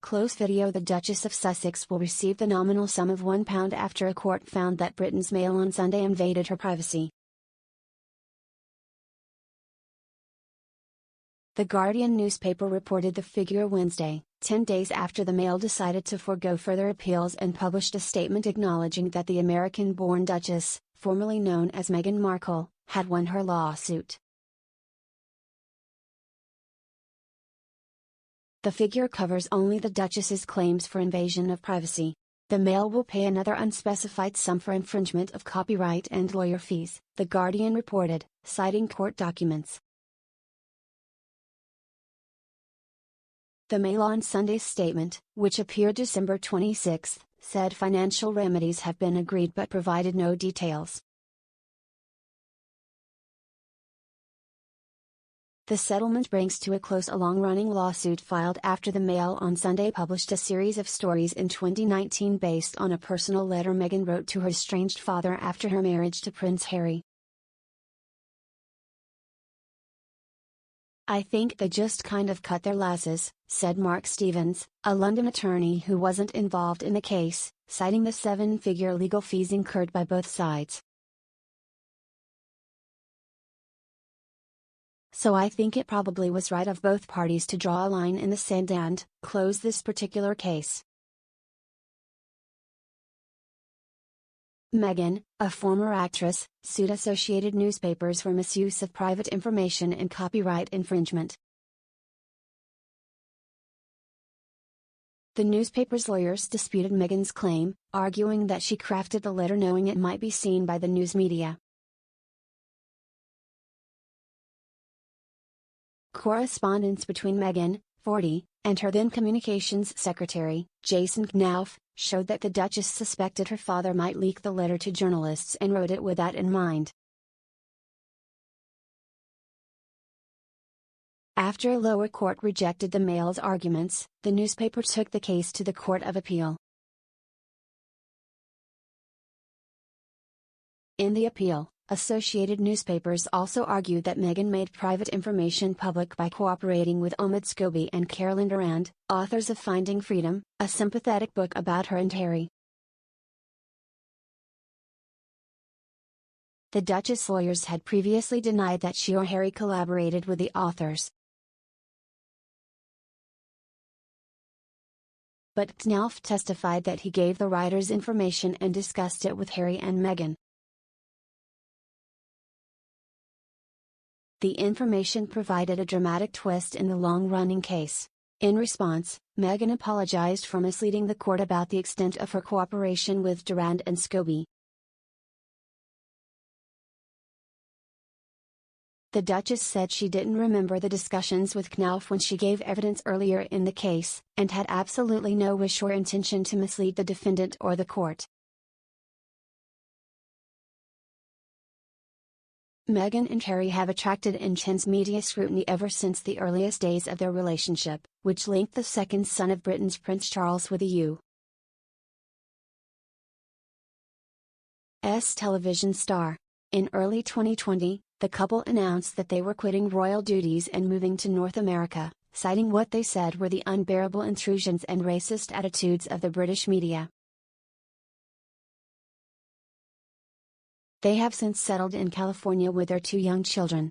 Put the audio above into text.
Close video. The Duchess of Sussex will receive the nominal sum of £1 after a court found that Britain's Mail on Sunday invaded her privacy. The Guardian newspaper reported the figure Wednesday, 10 days after the Mail decided to forego further appeals and published a statement acknowledging that the American-born Duchess, formerly known as Meghan Markle, had won her lawsuit. The figure covers only the Duchess's claims for invasion of privacy. The Mail will pay another unspecified sum for infringement of copyright and lawyer fees, The Guardian reported, citing court documents. The Mail on Sunday's statement, which appeared December 26, said financial remedies have been agreed but provided no details. The settlement brings to a close a long-running lawsuit filed after the Mail on Sunday published a series of stories in 2019 based on a personal letter Meghan wrote to her estranged father after her marriage to Prince Harry. "I think they just kind of cut their lasses," said Mark Stevens, a London attorney who wasn't involved in the case, citing the seven-figure legal fees incurred by both sides. "So I think it probably was right of both parties to draw a line in the sand and close this particular case." Meghan, a former actress, sued Associated Newspapers for misuse of private information and copyright infringement. The newspaper's lawyers disputed Meghan's claim, arguing that she crafted the letter knowing it might be seen by the news media. Correspondence between Meghan, 40, and her then communications secretary, Jason Knauf, showed that the Duchess suspected her father might leak the letter to journalists and wrote it with that in mind. After a lower court rejected the Mail's arguments, the newspaper took the case to the Court of Appeal. In the appeal, Associated Newspapers also argued that Meghan made private information public by cooperating with Omid Scobie and Carolyn Durand, authors of Finding Freedom, a sympathetic book about her and Harry. The Duchess lawyers had previously denied that she or Harry collaborated with the authors. But Knauf testified that he gave the writers information and discussed it with Harry and Meghan. The information provided a dramatic twist in the long-running case. In response, Meghan apologized for misleading the court about the extent of her cooperation with Durand and Scobie. The Duchess said she didn't remember the discussions with Knauf when she gave evidence earlier in the case, and had absolutely no wish or intention to mislead the defendant or the court. Meghan and Harry have attracted intense media scrutiny ever since the earliest days of their relationship, which linked the second son of Britain's Prince Charles with the U.S. television star. In early 2020, the couple announced that they were quitting royal duties and moving to North America, citing what they said were the unbearable intrusions and racist attitudes of the British media. They have since settled in California with their two young children.